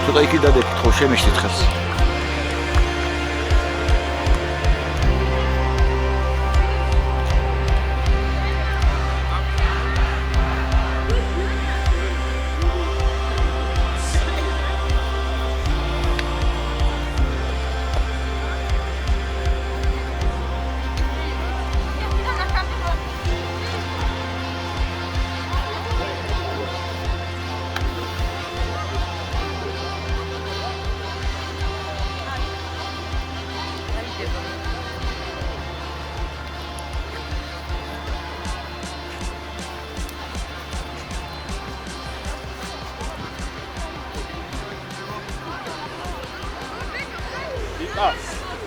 ცოტა იქი დადებით, ხო შემიშთით ხელს.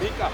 Nika.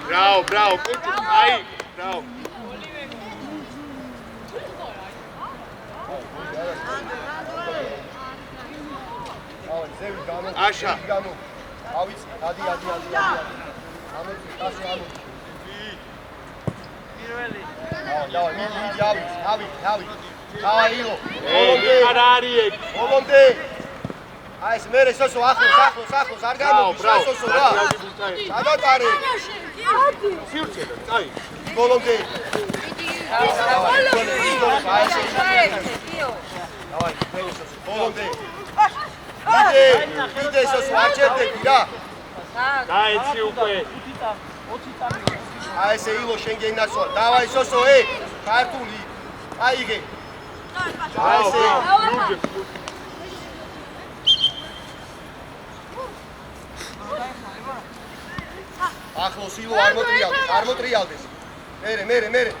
Bravo, aí, bravo. Acha. Ai, se mere soso ახლოს არ გამოდის სოსო რა. სადაც არის? სივრცე, წაი. ბოლომდე. დავაი, ბოლომდე. იდე სოსო არ ჩერდები რა. დაეცი უკვე. 20 წამი. აი ესე ილო შენგენ ნაცვა. დავაი სოსო, ქართული. აიგე. აი ესე. ახლოს ილო არ მოტრიალდეს. მერე.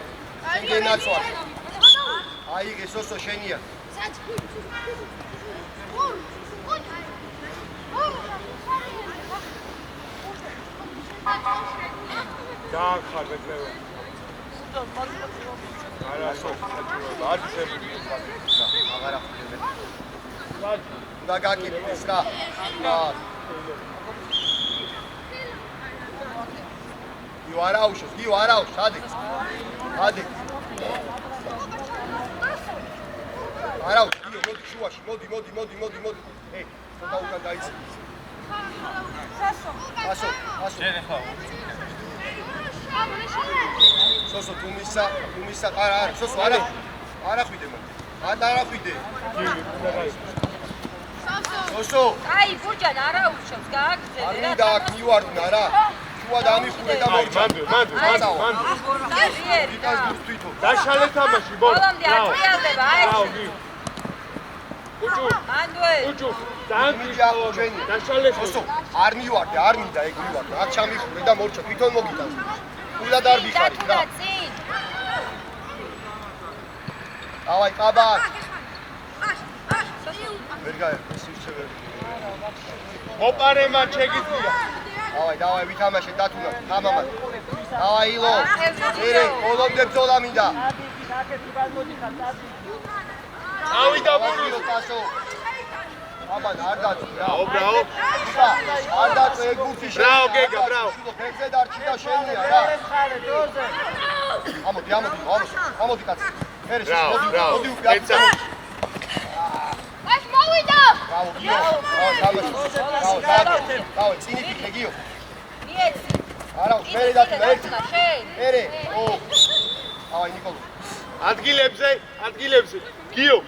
შენგენ ნაცვა. აიგე სოსო შენია. დაახარ მეკლევე. არასო. აღარ ახდები. და გაკითხეს რა. გიო არაუშოს, ადი. არაუშ, გიო, მოდი შუაში, მოდი. ცოტა უკან დაიცი. ასო. შენ ხო. სოსო თუმისა არა, სოსო არა ხვიდე მო. არა ხვიდე. სოსო. აი, ბურჯან არაუშოს, გააგზავნე რა. არ უნდა აქ მივარდნა რა. შუა დამიხურე და მორჩა. მანდ. ვიკას გულს თვითონ. დაშალე თამაში, ბოლო. ბოლომდე ატრიალდება, აი ეს. უჯუ. მანდუე. უჯუ. ძალიან მიჯახო ჩვენი. დაშალე. ოსო, არ მივარდე, არ მინდა ეგ მივარდე. აქ ჩამიხურე და მორჩა თვითონ მოგიტანს. ვილად არ ვიხარი რა. დავაი ყაბაკ. ვერ გაერთა სირჩეველი. ოპარემა შეგიძლია. დავაი ვითამაშე დათუნა თამამად. დავაი ილო. ერე ბოლომდე ბრძოლა მინდა. ავიდა ბურუს. აბა არ დაწვი რა. ბრავო. არ დაწვი ეგ გუთი შენ. ბრავო გეგა, ბრავო. ფეხზე დარჩი და შენია რა. ამოდი კაცი. ერე მოდი უკაცო. ეს მოვიდა. ბრავო გიო. ბრავო წინი გიო. მიეც. არა, მერე დათუნა ერთი. ერე. ავაი ნიკოლო. ადგილებზე. გიო.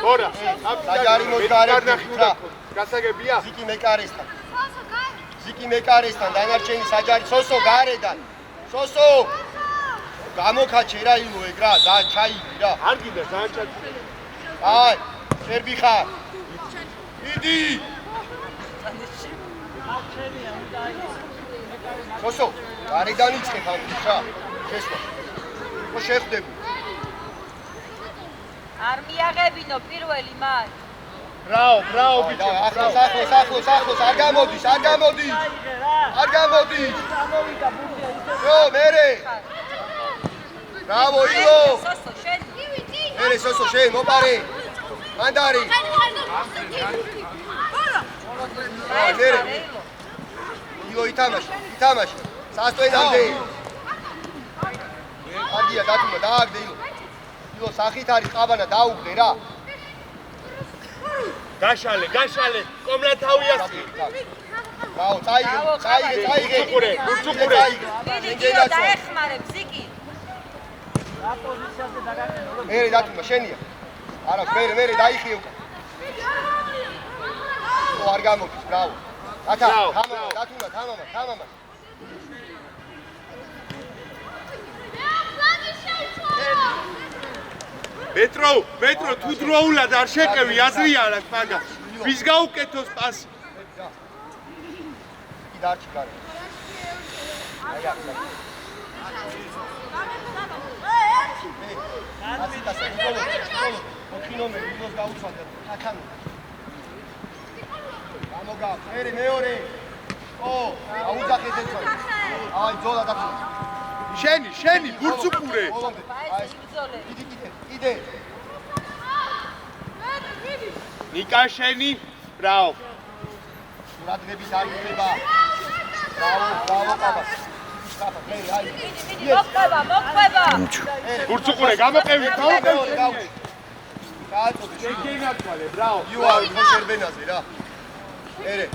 ხორა. საჯარი მოდგარები რა. გასაგებია? ზიკი მეკარესთან დანარჩენი საჯარი სოსო გარედან. სოსო. გამოკაჩე რა ილო ეგ რა და ჩაიგი რა. არ გინდა ძალიან ჩაჭრე. აი, შერბი ხარ. იდი. სოსო, გარედან იწყე ხანს რა. შესვა. ხო შეხვდები. არ მიაღებინო პირველი მან. ბრავო ბიჭო. ახლოს არ გამოდის. ხო, მერე. ბრავო ილო. სოსო შენ. მერე სოსო შენ მოპარე. მანდარი. ილო ითამაში. სასტვენამდე. კარგია დათუნა დააგდე ილო. ილო სახით არის ყაბანა დაუგდე რა. გაშალე. კომლა თავი ასწი. ბრავო, წაიგე. გურცუყურე. მიდი გიო დაეხმარებ ზიკი. რა პოზიციაზე დაგაგნო? მერე დათუნა შენია. არა, მერე დაიხიე უკან. არ გამოდის, ბრავო. დათუნა, თამამა. მეტრო თუ დროულად არ შეკევი აზრია რა მაგა. ვის გაუკეთოს პასი? კი დარჩი კარი. აი აქ. ოქინომერი ილოს გაუცვალე. აკანო. გამოგა, მეორე. აუძახეთ ეცვა. აი ძოლა დაფა. შენი გურცუყურე. აი ბრძოლე. იდე. ნიკა შენი. ბრავო. სურათლების არ იქნება. ბრავო ყაბა. მოყვება. გურცუყურე გამოყევი. გააწოდე. შეგენაცვალე, ბრავო. იუარ ხოშერბენაზე რა. ერე.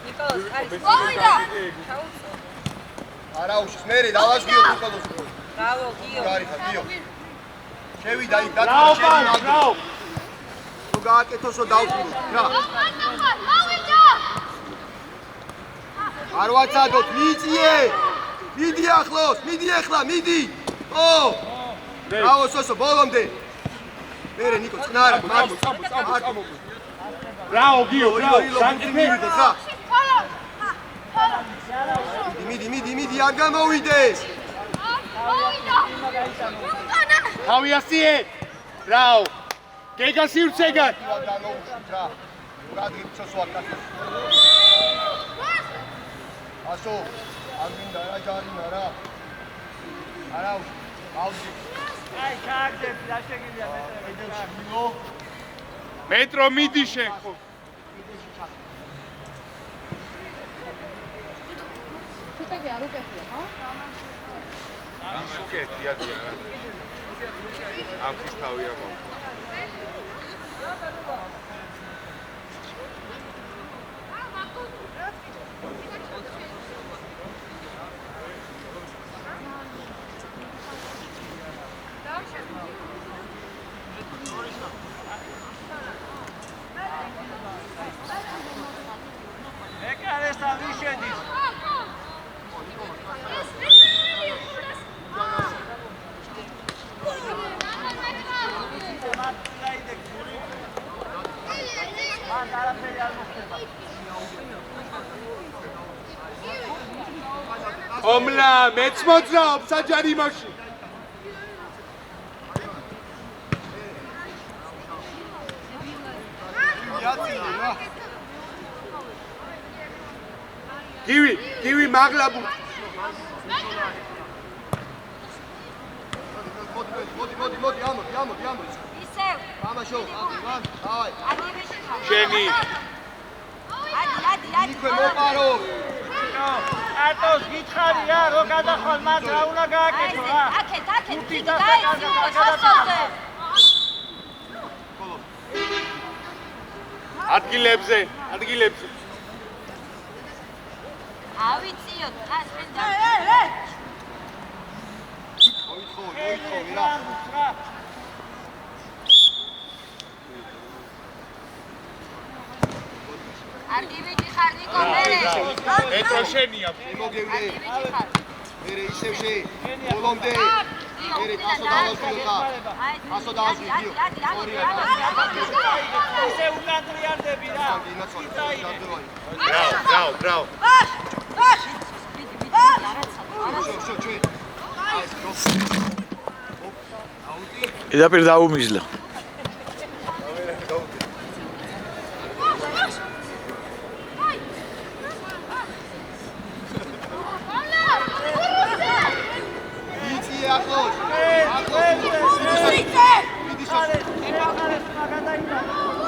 ნიკოლოს არის. მოვიდა. არაუშის მერე დავასგიო ნიკოლოს. ბრავო გიო. გარიხა გიო. შევიდა იქ დათუნა შევიდა. ბრავო. თუ გააკეთოსო დავწურო რა. მოვიდა. არ ვაცადოთ, მიიწიე. მიდი ახლოს, მიდი ახლა, მიდი. ბრავო სოსო, ბოლომდე. მერე ნიკო წნარა, წამო. ბრავო გიო, მივიდეთ რა. მიდი, არ გამოვიდეს. თავი ასიე. ბრავო. გეგა სივრცეგან. რა. გაგიწოს ვაკა. ასო, არ მინდა რა ჯარინა რა. არაუ, ავდი. აი, ჩააგდები, რა შეგიძლია მეტრო. მეტრო მიდი შენ ხო. თუკები არ უკეთია, ხო? ის უკეთია დიახ. ამის თავია მო. ეკარესთან ვის შედის? კომლა მეც მოძრაობ საჯარიმოში გივი მაღლაბუ მოდი ამოდი ისევ ამაშო დავაი შენი ადი იქვე მოპარო არტოს გითხარია რო გადახვალ მათ რა უნდა გააკეთო რა აქეთ დაიწყო ხასოზე ადგილებზე ავიციოთ ხასმენდა მოითხოვე რა არგივიჭი ხარ ნიკო მერე მეტრო შენია მოგევლე მერე ისევ შე ბოლომდე მერე თასო დავაშვი თასო დავაშვი გიო ისე უკანტრიარდები რა ბრავ პირდაპირ დაუმიზლა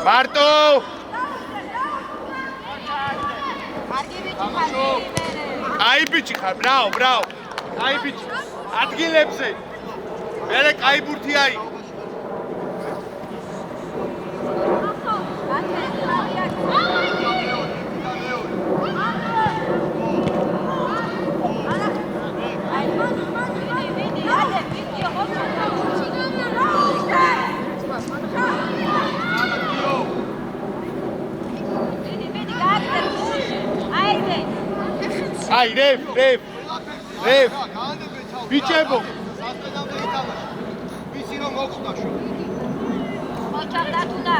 მარტო აი ბიჭი ხარ ბრავ აი ბიჭი ადგილებზე მერე კაი ბურთი აი აი რევ ბიჭებო ვიცი რომ მოხდა შო მოჭარდა თუდა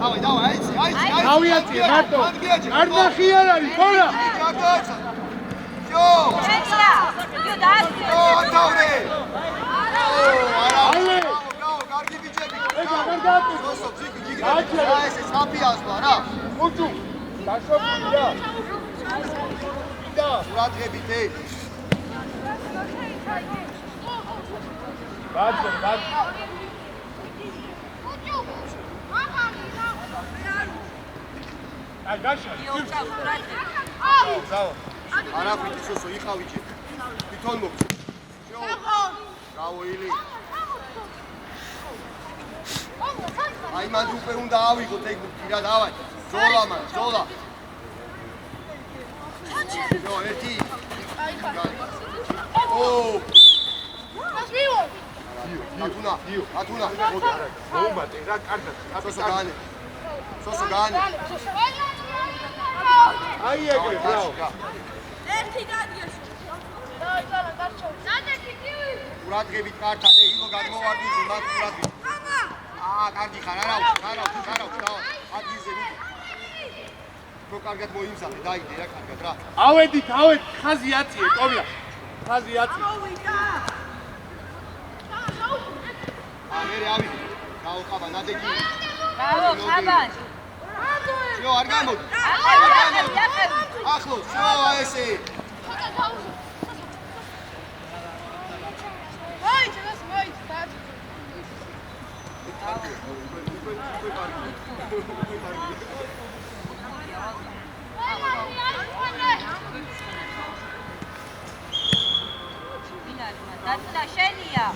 დავაი დავიაწიე მარტო არ ნახი არ არის ხორა ჯო შეჭრა იო დაასწრო თავრე აი კარგი ბიჭები ეგ აღარ დააწევს სოსო ძიგი რა ესე საფიასლა რა უჩუ დაშოყია და ყურადღებით ბაძე აი გაშა ზაო არაფერი სოსო იყავიჭე თვითონ მოგწე გავოილი აი მანდ უკვე უნდა ავიღოთ ეგ რა დავაი ზოლა ნო ერთი ო ათუნა მოუმატე რა კარგად სოსო გაანე აი ეგრე ბრავ ერთი გადიოში ყურადღებით კართან ილო გადმოვარდიზე მათ ყურადღებით კარგი ხარ არა ადგილზე რო კარგად მოიმზადე დაიდე რა კარგად რა ავედით ხაზი აწიე კომლა ხაზი აწიე მერე ავიდე გაუყაბა ნადეგი ბრავო ხაბან შო არ გამოდი ახლო შო ესე დაწნა შენია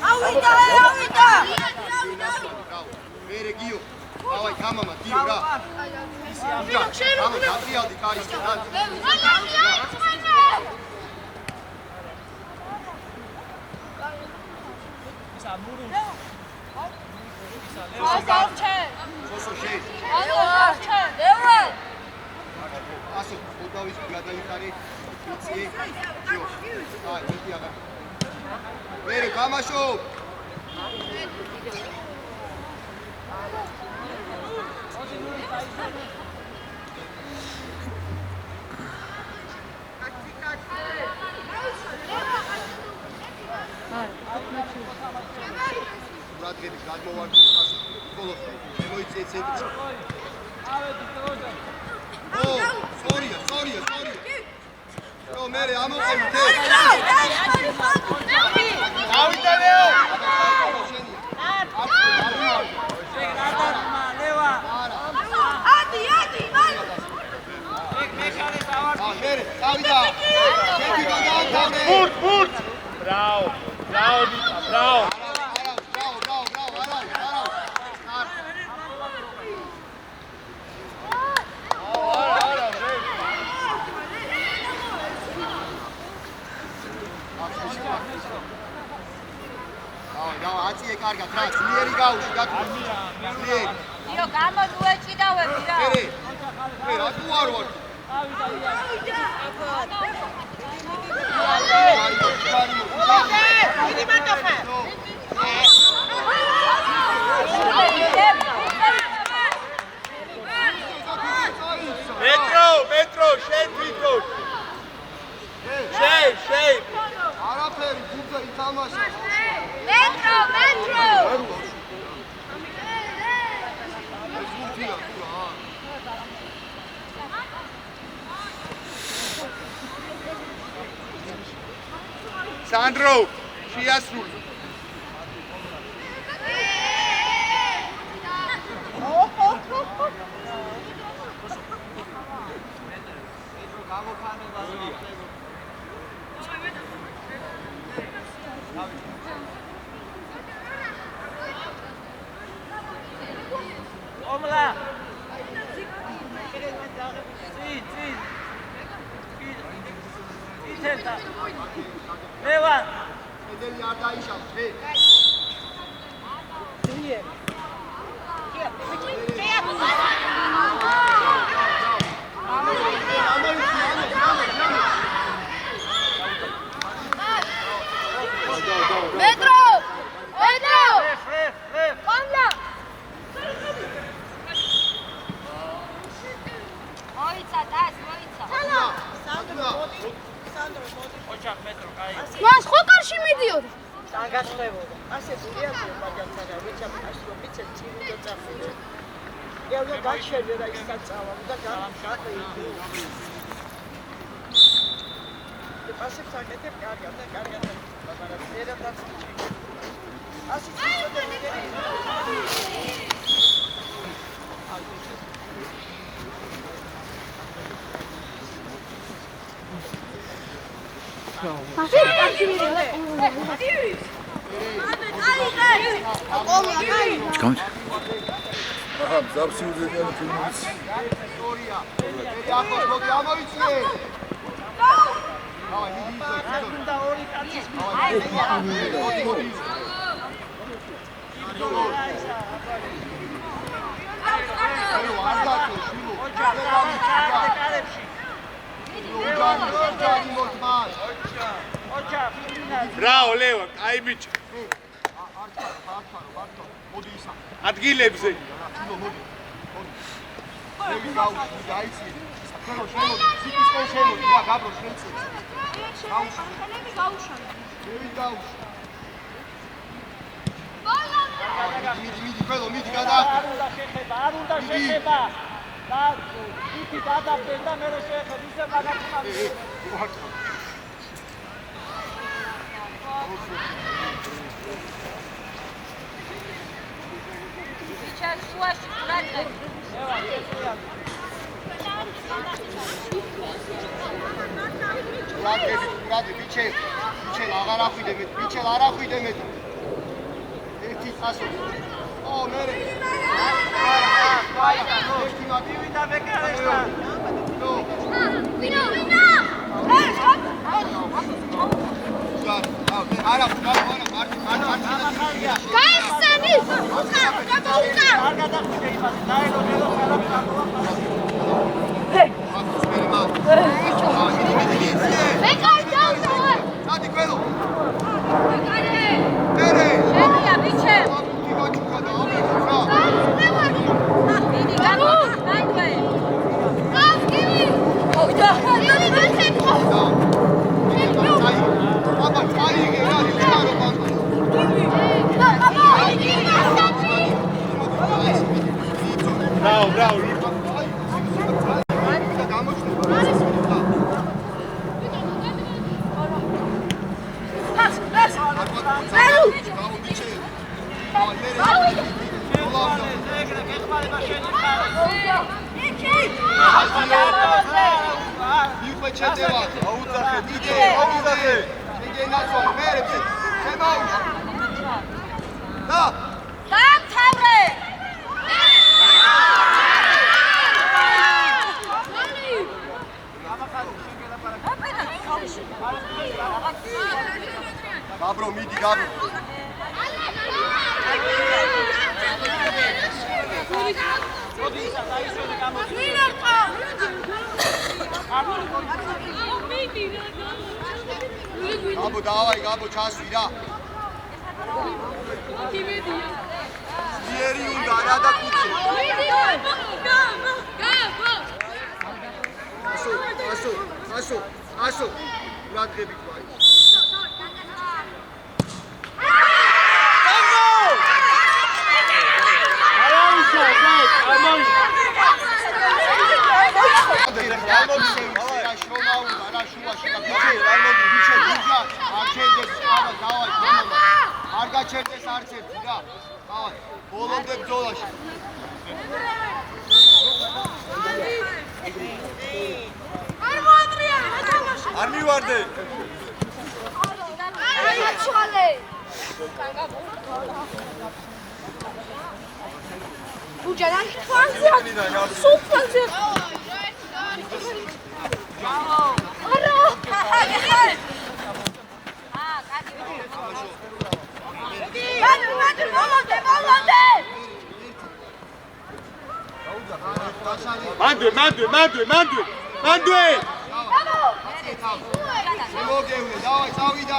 ავიდა მერე გიო ავაი გამამა გიო რა ამა გატრიალდი კარისკენ რა სოსო შეი. ასო უდავის გადაიხარე. იცი. აი, მეტი აღარ. მერე გამაშო. რადგენის გადმოვარდი ხას ბოლოს შემოიწე ცენტრში. ო, სორია. ნო, მერე ამოყევით. დავიდა ლეო. მერე, დავიდა. შედი გადაათავრე. ფურთ. ბრავო, დიტა, ბრავო. აციე კარგად რა, ძლიერი გაუში გაკეთე. ძლიერი. იო, გამოდუეჭიდავები რა. მე რა თუ არ ვარ? მეტრო, შენ თვითონ. შეი. არაფერი, გუგა ითამაშა. მეტრო. სანდრო, შეასრული. ომლა იცენდა ლევან ედელი არ დაიშალ ხე მეტრო ყანდა მოიცა სანდრო ოჩახ მეტრო კაი მას ხო კარში მიდიოდა? დაგაცხებოდა. ასე ზიადია მაგალითად, ვიჩაპ ასრო მიცემ წილი და წახულა. ეულა გაჩერდა და ისწავლა და გამშახე. პასებს აკეთებ კარგად და კარგად. მაგრამ ერადაც ასე ცოტა მიგერი. ასე კარში მიდიოდა. Kommt. ისტორია ერი ახოს მოდი ამოიცნე აი მიდი და ორი კაცის მოდი Bravo, Leo, ai bici. ადგილებზე. მიდი გადაახტე. არ უნდა შეხება. და ითი გადაბდეს და მე შეხებ ისე მაგათუნა. Сейчас сюаши брате. ბრატი, ბიჩელ აღარ ახვიდე მე, ბიჩელ არ ახვიდე მე. ერთი ხასო. ო, მერე. აი, ვიდა მეკარესა. ვინო. არა, მარტი. გაიხსენით. აბა წაიღე რა იჩარო ბანკო ბრავ დამთავრე გაბრო მიდი გაბრო გაბო დავაი გაბო ჩასვი რა ძლიერი უნდა რა და კუცე ასო ურადღები გვარი არ გაჩერდეს არც ერთი რა. დავაი, ბოლომდე ბრძოლაში. არ მოადრიანე თამაში არ მივარდე. აი ჩვალე ბუჯანა ფანზია სუფანზია არა მანდვე მოგევნე, დავაი, წავიდა.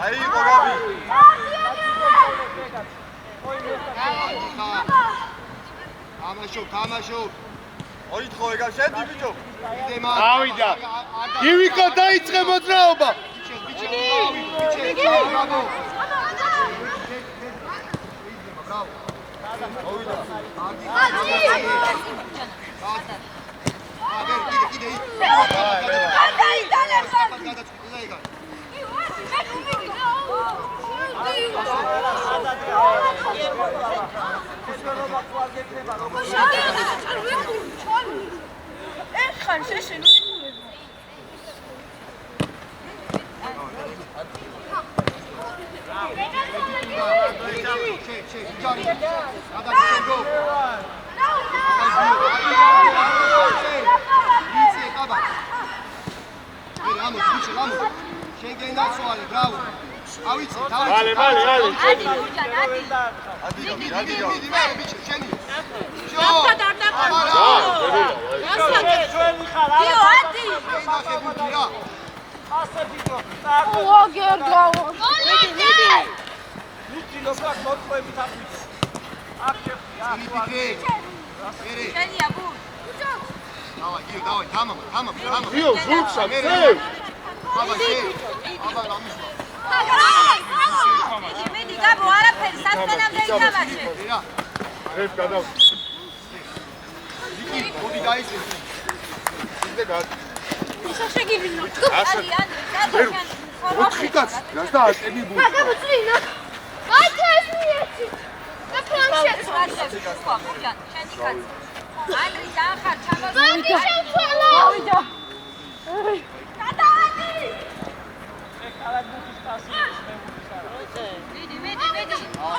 აიღო გაბი. თამაშო. ოითხოვე გაშენდი ბიჭო. იდემა. ავიდა. ივიკო დაიწყე მოძრაობა.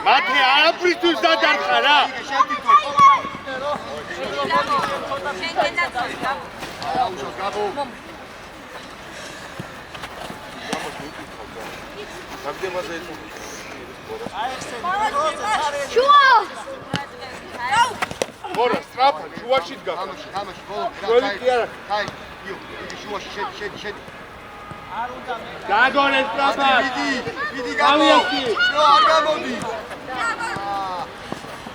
მათე არაფრისთვის დადარხა რა. მორა სტრაფა შუაში დგა. თამაში ბოლომდე რა. ყველი კი არა. აი, იო, იგი შუაში შედი. დაგონე სტრაფა. მიდი გამო. რო არ გამოდი.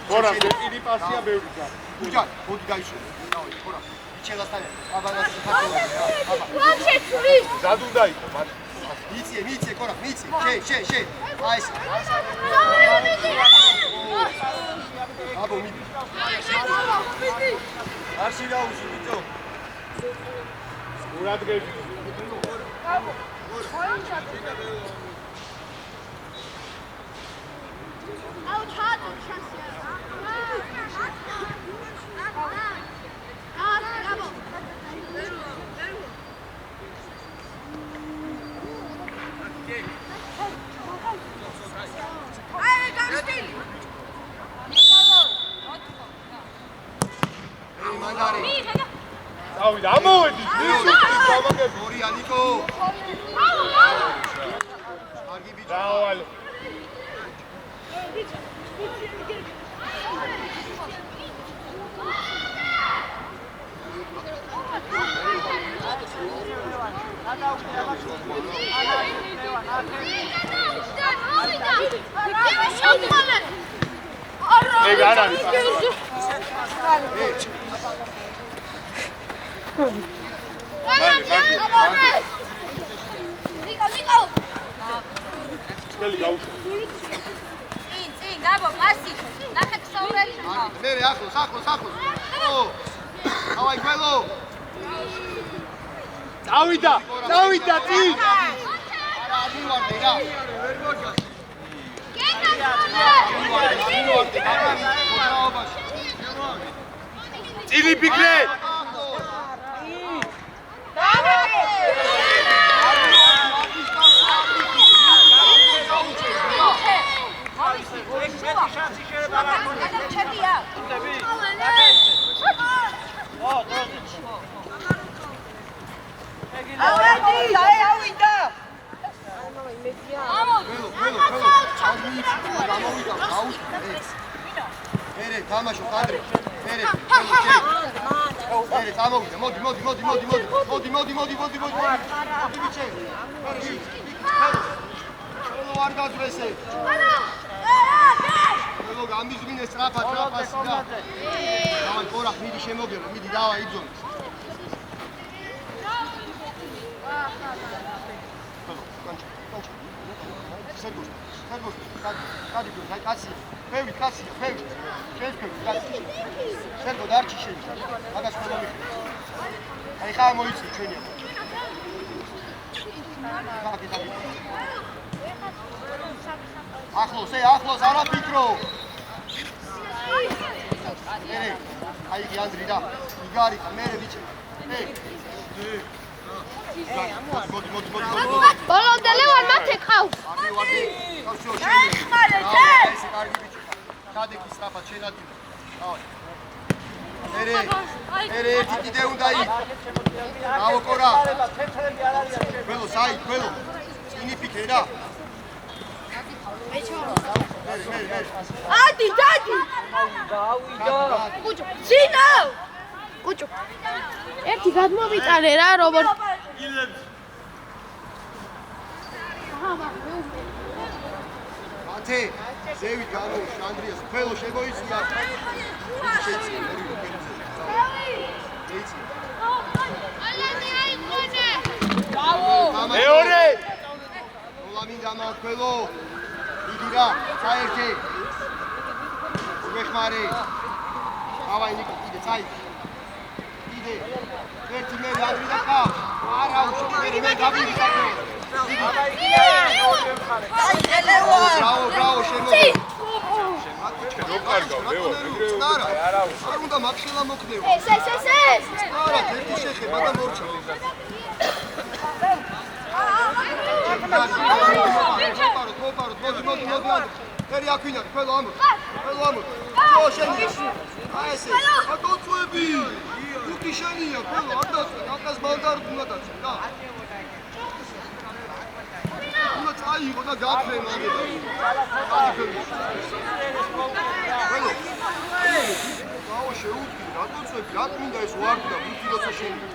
მორა დიდი პასია ბევრი გა. ბუჯა, მოდი გაიშო. დავაი ხურა მიჩელასთან აბანას ხატოა აბა ვაჩეცვი ზად უნდა იყო მათ მიცე ხურა მიცე შე აი ეს აბო მიდი არში დაუში ბიჭო ყურადღები აუ ჩადო ჩასია დავით ამოვედი გამაგები ორი ანიკო კარგი ბიჭო დავალე მერე ახლოს ო ავაი გველო დავიდა წინ არა მივარდი რა წილი ფიქრე მერე თამაშო კადრი მერე წამოვიდა მოდი ბიჭე ყველო არ გაძრესე ყველო გამიზმინე სწრაფად და დავაი ყორა მიდი შემოგერო მიდი დავაი იძონე სერგოს კადი კაცი ფევი შენს კაცი სერგო დარჩი შენ მაგას ხოლმე აი ხა მოიცი ჩვენია ახლოს არა ფიქრო აი იგი ანდრი და იგარი ხა მერე ბიჭე მოდი ბოლომდე ლევან მათე ყავს ეს კარგი ბიჭი კადეკი სწრაფად შენადი მერე ერთი კიდე უნდა იქ აუ კორა გველო საი გველო წინი ფიქრე რა ადი დადი კუჭო ძინო კუჭო ერთი გადმოვიტანე რა როგორ ათე ზევი გამოვში ანდრიას ფელო შეგოიცნა მეორე ლამინდა მაქველო იგი რა საერთე უღეხმარე ავაი ნიკო კიდე წაი კიდე ერთი მე ანდრი და ხა არა უშო მე გავიდი საკმე ბრავო შემოდი რო კარგავ ლეო არა უნდა მაქსილა მოკნეო ეს არა ერთი შეხება და მორჩა მოდი ფერი აქვინარი ყველო ამო ჩო შენი აი ესე აკოცები უკი შენია ყველო აკას მანდარ უნდა დაწე რა უნდა წაიღო და გაქრე მაგედა ყველო აუ შეუდგი აკოცები რა მინდა ეს ვარდი და ბუთი როცა შენი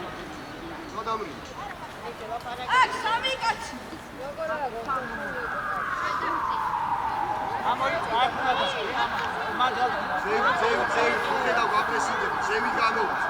სადამრი აქ სამი კაცი ზევი და გაპრესიდები ზევი გამოუწ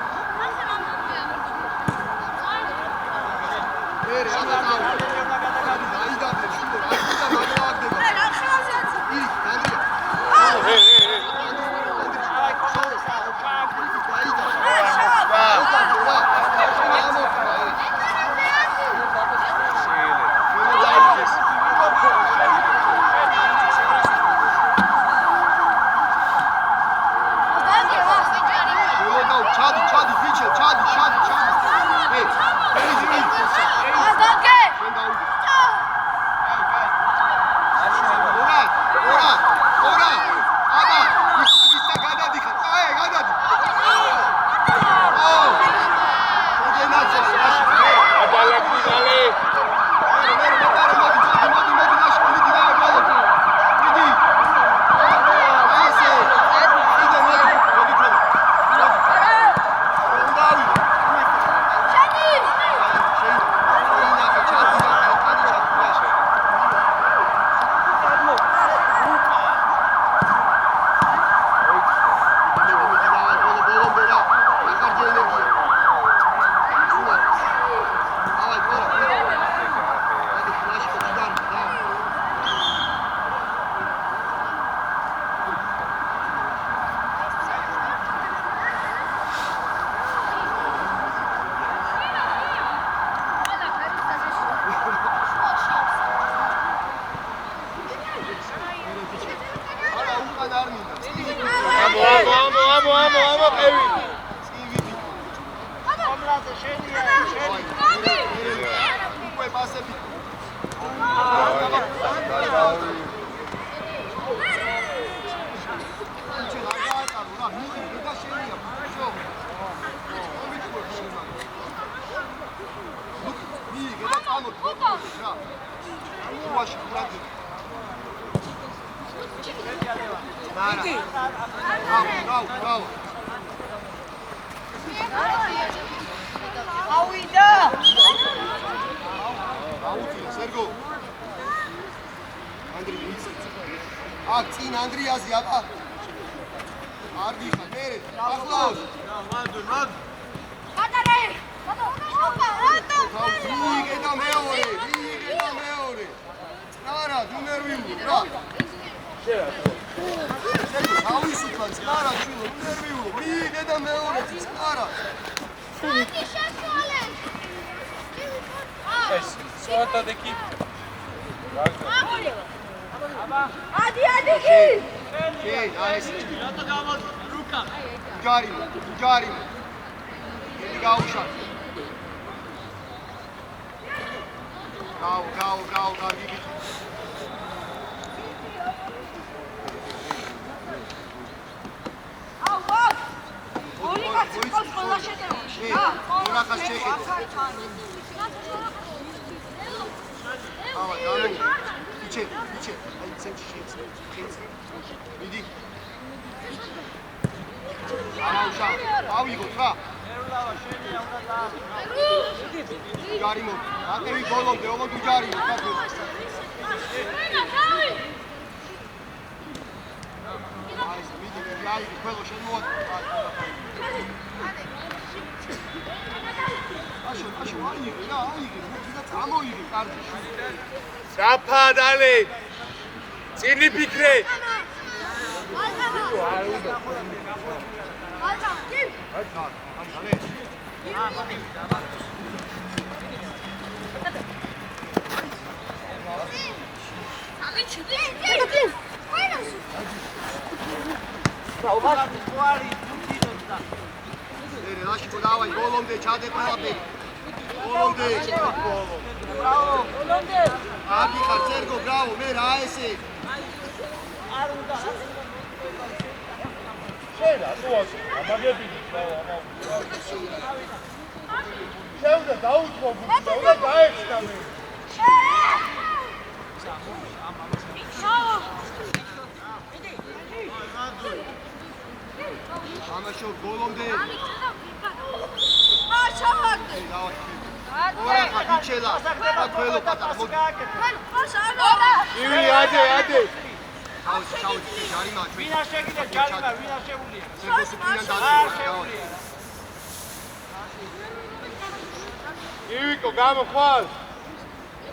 ივიკო გამოხვალ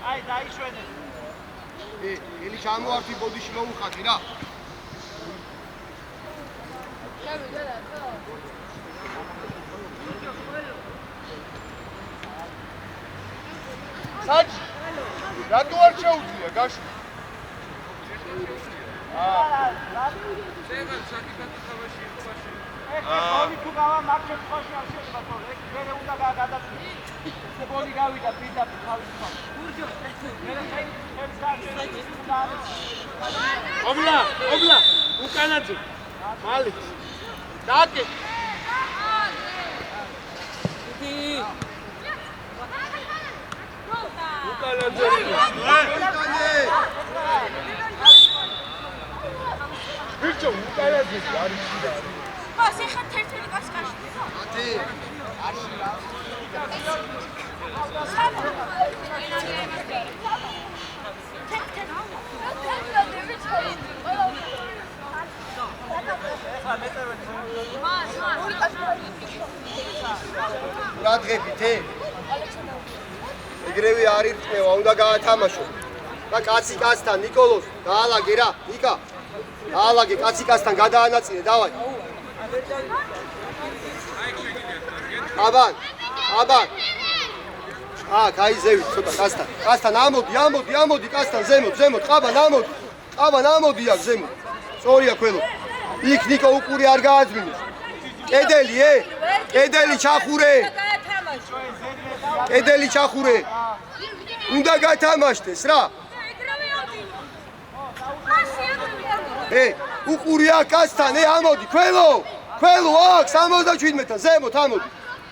აი დაიშვენე. ელი ჩამოართვი ბოდიში მოუხატი რა. საჭ რატო არ შეუძლია გაშ ბოლი თუ გავა მარჩეთ ხოში არ შეიძლება თორე ეგ მერე უნდა გადაწყვეტი. ეს ბოლი გავიდა პირდაპირ თავის ხომ. გურჯო მერე ეს საჭი უნდა არის. ობლა უკანაძე მალე დაკე უკანაძე ბიჭო უკანაძე არის და მას ეხა თერთველი კაცი გაშლი ხო? ათი არში რა რა დღებით ეგრევე არის წევა უნდა გაათამაშო და კაცი კაცთან ნიკოლოს დაალაგე რა ნიკა დაალაგე კაცი კაცთან გადაანაწილე დავაი აბან გაიზევით ცოტა კაცთან ამოდი კაცთან ზემოთ ყაბან ამოდი აქ ზემოთ სწორია ყველო იქ ნიკო უყური არ გააძვინოს კედელი ჩახურე უნდა გათამაშდეს რა უყური აქ კაცთან ამოდი ყველო აქ 77-თან ზემოთ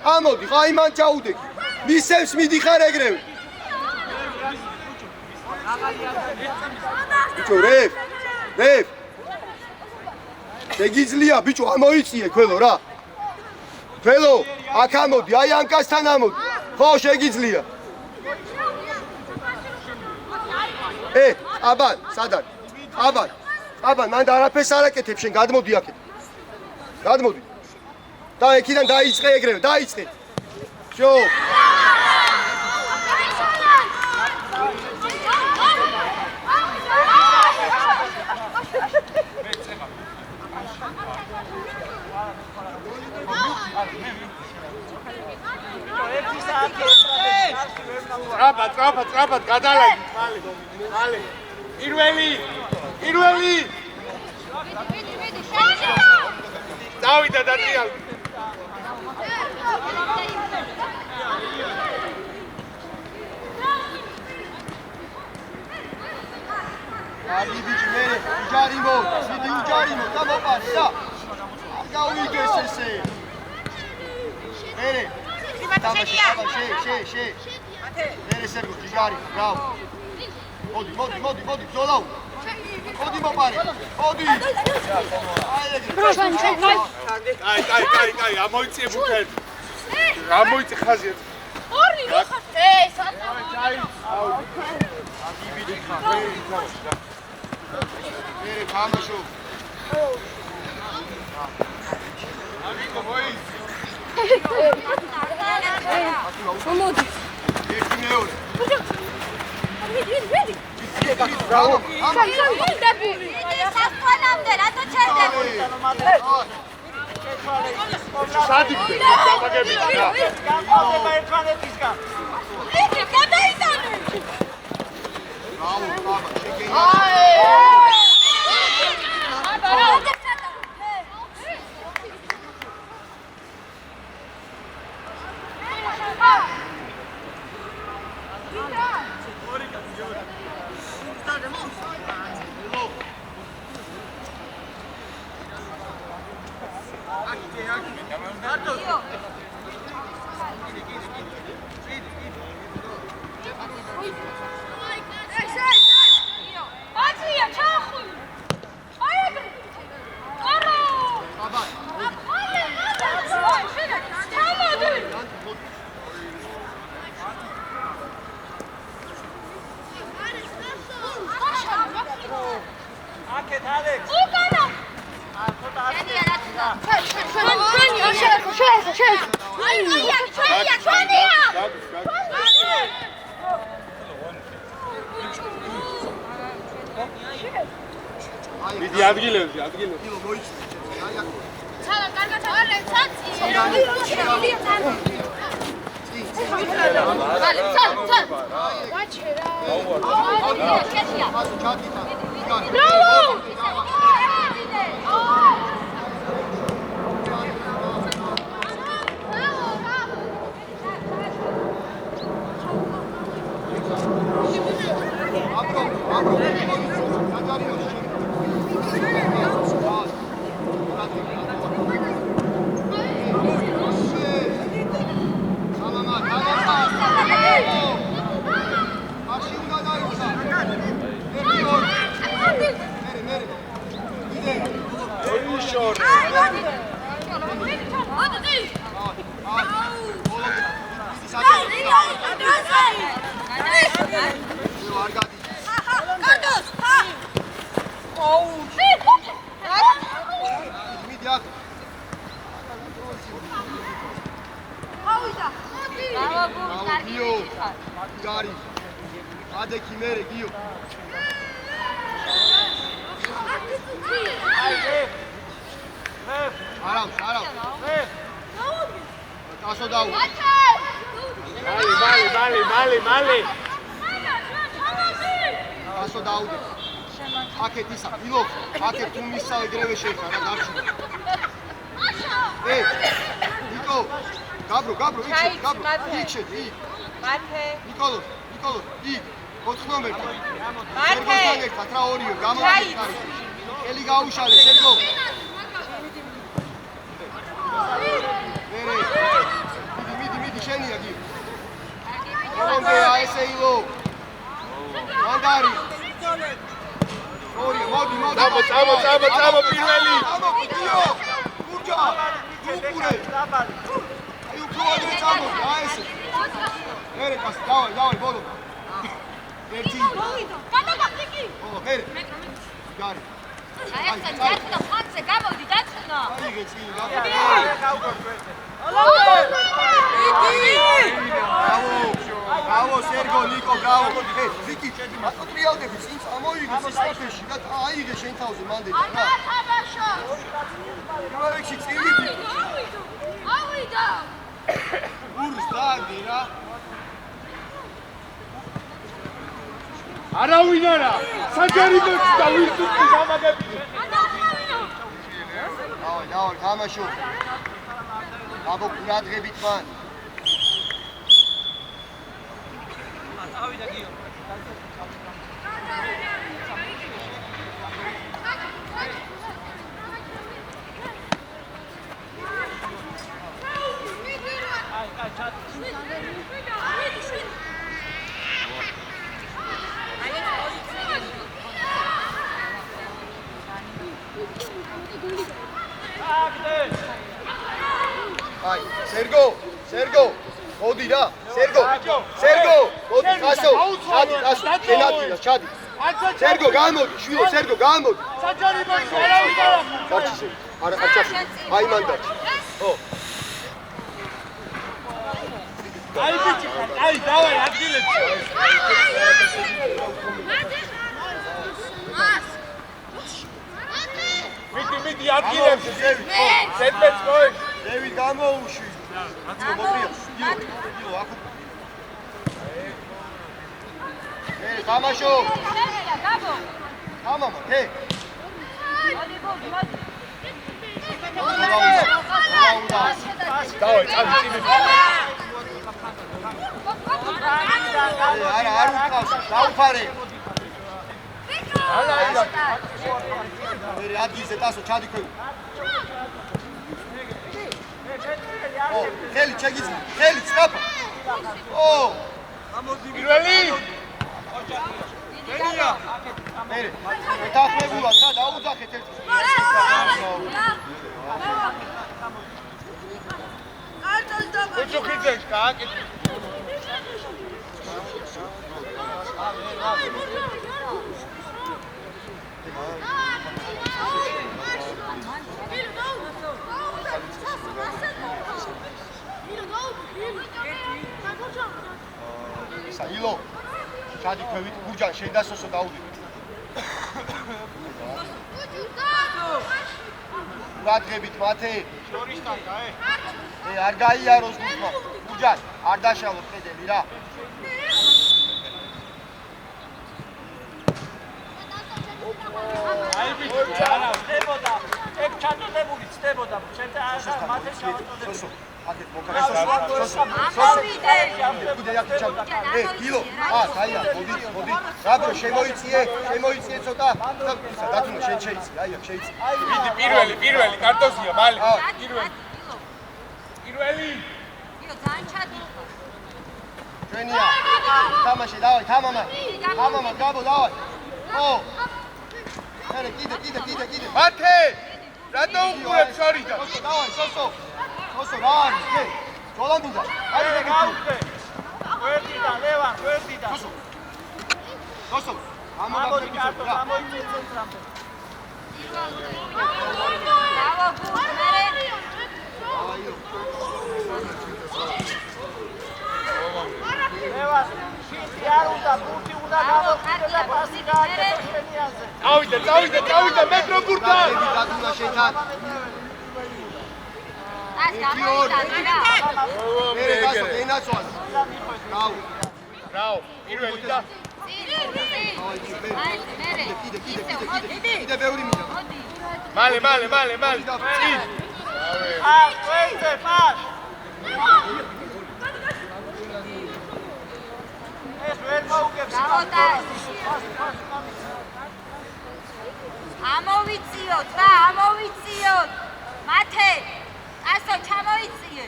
ამოდი ხა იმან ჩაუდექი მისევს მიდიხარ ეგრევე ბიჭო რევ შეგიძლია ბიჭო ამოიწიე ყველო რა ყველო აქ ამოდი აი ამ კაცთან ამოდი ხო შეგიძლია აბან სად არის აბან მანდ არაფერს არ აკეთებ შენ გადმოდი აქეთ გადმოდი და ეკიდან დაიწყე ეგრევე დაიწყე შო ტრაპად გადალაგით მალე პირველი დავიდა დატრიალ აი ბიჭი მე უჯარიმო გამოპარე და გავიგეს ესე მერე შე მერე სერგო ჯარი ბრავ მოდი ზოლაუ მოდი მოპარე მოდი აი ამოიწიე ბუთენ ამოიწი ხაზია ორი ხარ სადა მერე თამაშო ამიკო მოი მოდი ერთი მეორე მიდი ბრავო დაბური საფანამდე რატო ჩერდები სადიგვე მაგები რა გამოვდება ერთმანეთისგან. იქ გადაიტანე ბრავო შეგენა აკეთ ალექს. უკანა ცოტა შენია მიდი ადგილებზე. ილო მოიწვი. აი აქ. ცალ კარგად არა ცაცი. ვაჩერა. Adeki mere Gio. Aram. Taso dau. Mali. Taso dau. Paket isa. Ilo. Paket tumisa egreve sheikha ra darchi. Niko. Gabro, ikshet. Mate. Nikolo. I. 4 ნომერი. სერგოსთან ერთად რა ორიო გამოვიდა არის. ელი გაუშალე სერგო. მიდი შენია გი. მომდე აესე ილო. მანდარი. ორიო მოდი. წამო პირველი. გიო. გურჯა. გურე. აი უკროადრე წამო აესე. მერე კას დავай ბოლო. ერთი. გადაგახტიკი. მერე. გარი. აი ეს ძერხნა ხანზე გამოვიდი დაწყნა. აი გეცი. Bravo Sergo, Nico, bravo. Viki, ატო ტრიალდები წინ წამოიგე სისტაფეში და აიგე შენ თავზე მანდე. ანა თამაშო. პირველში წილი. ავიდა. ურს დააგე რა. არავინ არა. საჯარიმოც და ვისუპი გამაგები. დავარ, თამაშო. აბო ყურადღებით მან. ავიდა გიო. Ai, Sergo, მოდი რა, Sergo, მოდი გასო, ჩადი, ჩადი. Sergo, გამოდი, შვილო, Sergo, გამოდი. საჯარიმოც არავინ არა. დარჩი, არა, არჩაფი. აი მან დარჩი. ხო. აი ბიჭი, აი დავაი ადგილებში. მიდი ადგილებში. ზედმეც მოი. დევი გამოუშვი. მოტრია. ილო, აქ. თამაშო. გაბო. თამამა, ჰე. მოდი. დავაი, წამი. არ უკავს, დაუფარე. არა. მე ადგილზე დასო, ჩადი ქვევი. ო, ხელი ჩეგიძი, ხელი წაფა. ო, პირველი. მენია. მერე, მეთახმებულად რა დაუძახეთ ერთი. უჩუქიძე, გააკეთე. საილო ჩადი ქვევით გურჯან შენ დასოსო დაუდები ყურადღებით მათე. შორისთან გაე. არ გაიაროს გულმა. გუჯან, არ დაშალოთ კედელი რა. აი ბიჭი, არა, ხდებოდა. ეგ ჩატოდებული ხდებოდა. ჩემთან ახლა მათე ჩავატოდებდი. აკეთ მოკარესა. ამოვიდე. კიდე აქ ჩავ. გილო. საია, მოდი. რაბრო შემოიწიე ცოტა. დათუნო შენ შეიცი, აი აქ შეიცი. ვიდი პირველი კარტოზია მალე. პირველი. იო, ძალიან ჩადიხო. ჩვენია. თამაში, დავაი, თამამა, გაბო, დავაი. ო. ერე, კიდე. მათე! რატო უყურებ შორიდან? დავაი, სოსო, რა არის? კე. ჯოლანდიდა. აი ეგ გავხდე. გვერდიდან, ლევან, გვერდიდან. სოსო. ამოდი კარტო, გამოიწე ცენტრამდე. ბრავო, გუნდერე. ლევან, შიტი არ უნდა, ბურთი უნდა გამოხდე და პასი გააკეთო შენიანზე. წავიდე, მეტრო ბურთა! დათუნა შეთან. ას გამოიტანა. ერე გასო, ენაცვალ. რაო, პირველი და კიდე ბევრი მინდა. მალე. წინ. ვეიტე, პას. ეს ვერ მოუგებს. ამოვიწიოთ. მათე. ასო ჩამოიწიე.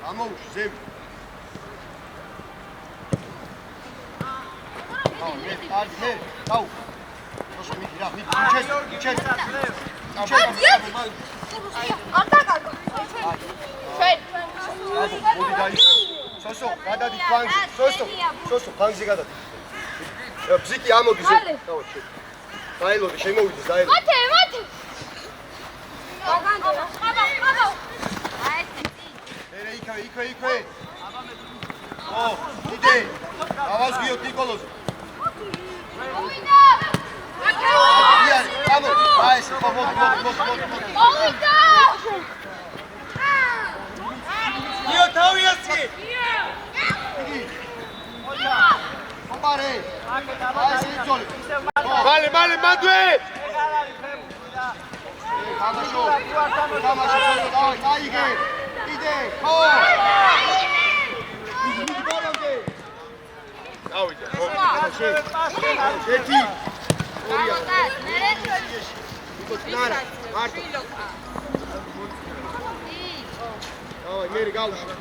ამოუში ზევი. მე. დაუ. ოსო მიდი რა, მიჩეს. არ დაკარგო. ჩვენ. მოდი დაი. სოსო, გადადი ფლანგზე. სოსო, ფლანგზე გადადი. ბზიკი ამოდი ზე. დავა შე. დაილოდი, შემოვიდეს, დაილოდი. მათე. ხაბა. აი ეს ერე იქვე. ო, კიდე. ავაზგიოთ ნიკოლოზი. მოვიდა. ამო, აი ეს მოდი. მოვიდა. იო თავიასი. ოპარე. აი ეს იძოლი. მალე მადვე. თამაშო, დავაი, დაიგე. კიდე. ო! მიდი ბოლომდე. დავიდე. ერთი. ნარა. მარტო. დავაი, მე გავუშვი.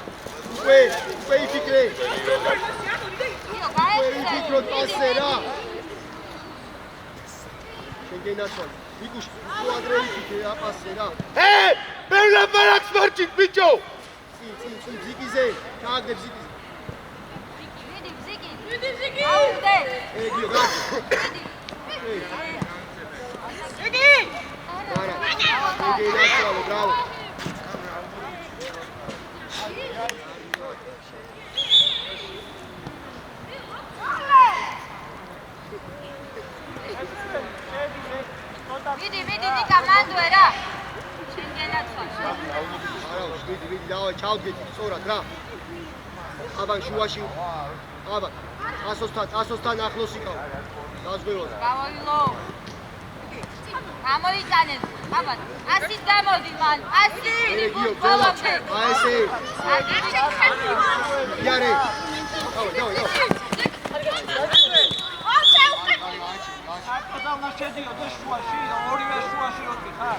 უკვე იფიქრე. იო, გაიხსენე. იფიქროთ ასე რა. შეგენასვალი. მიკუშ, თუ ადრე იფიქრე აპასე რა. ბევრ მარაკს მარჩით ბიჭო. წინ ბზიკიზე, ჩააგდე ბზიკიზე. ვიდი. აუდე. ეგიო, რა. არა. შეგენასვალი, ბრავო. ვიდი, ნიკა მანდვე რა. შენგენაცვა. არა, ვიდი, დავაი, ჩავდგეთ სწორად რა. აბან შუაში. აბან. ასოსთან ახლოს იყავ. დაზღვევოთ. გავოილო. გამოიტანე. აბან, ასით გამოდი მან. ასი. ეგიო, ძოლა. აი ესე. იარე. დავაი. აკაზა უნდა შედიოდეს შუაში, ორივე შუაში როდი ხარ.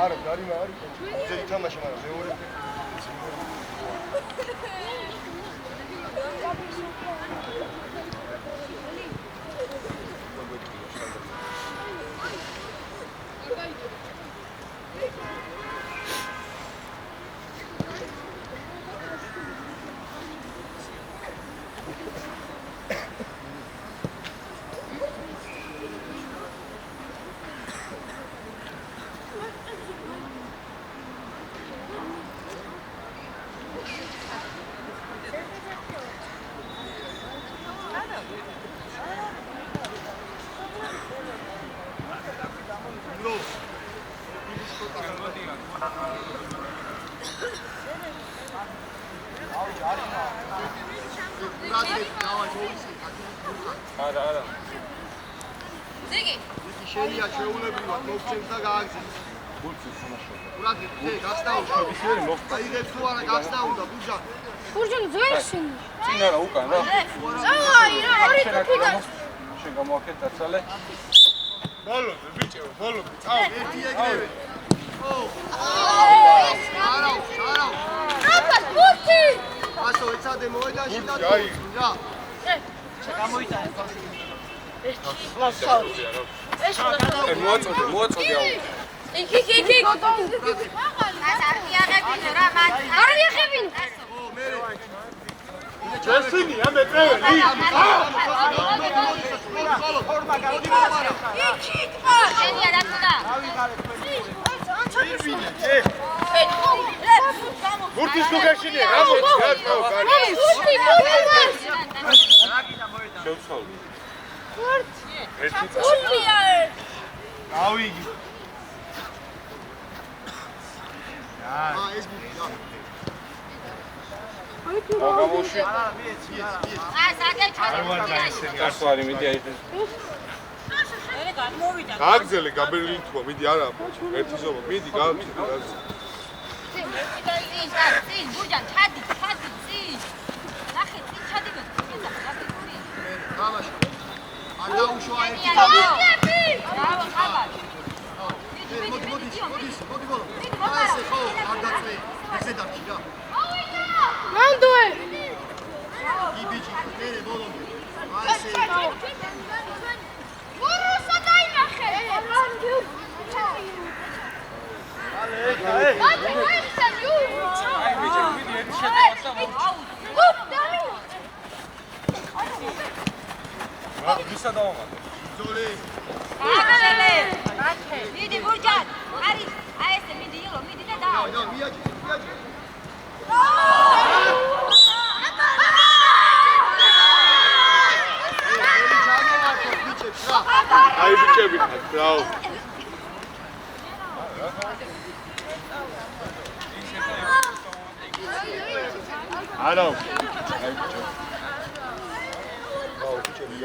არა, გარიმა არის. ზე ითამაშე, მაგრამ მეორე. არა. ზიგი. შენია შეულებრივად მოგცემს და გააგზავნოს. ურადი, გასტაუნდა. აიღებს თუ არა გასტაუნდა, ბურჯან. ბურჯან ზეშენ. წინ არა უკან რა. აი რა, ორი კუპიდა. შენ გამოაკეთ დაცალე. ბოლომდე ბიჭო, ბოლომდე. წავა. ერთი ეგრევე. არა. აბა, ბურთი. ასო ეცადე მოედანში და რა. გამოიტანე ბავშვი. მოაწოდე აუ. იქ. მას არ მიაღებინო რა, მას არ მიაღებინო. ჯესინია მეტრეველი. ფორმა გამოდიბარა. იქ ყო. შენია დაწუდა. ბურთის თუ გაშინია, რა მოიწი, რა თქო, კარი. ბურთი. შევცვალე. ბურთია. გავიგი. ეს ბურთია. გამოვში. საკე გასვარი მიდი აი. გააგზელე გაბერილი თქო, მიდი არა. ერთი ზომა, მიდი გააგზელე. წინ ბურჯან ჩადი წინ. ნახე წინ ჩადი მე. თამაში. არ დაუშვა ერთი. ბრავო, ხაბარ. მოდი ბოლო. ასე ხო, არ დაწვე. ესე დარჩი რა. ნამდვილ. იბიჭი, მე ბოლომდე. ასე. გურუსა დაინახე. ვისა დავამატე. ძოლი. მიდი ბურჯან. არის აი ესე მიდი ილო, მიდი და დაო. მიაჭი. აი ბიჭები, ბრავო. არა. აი ბიჭო. ბრავო, ბიჭები,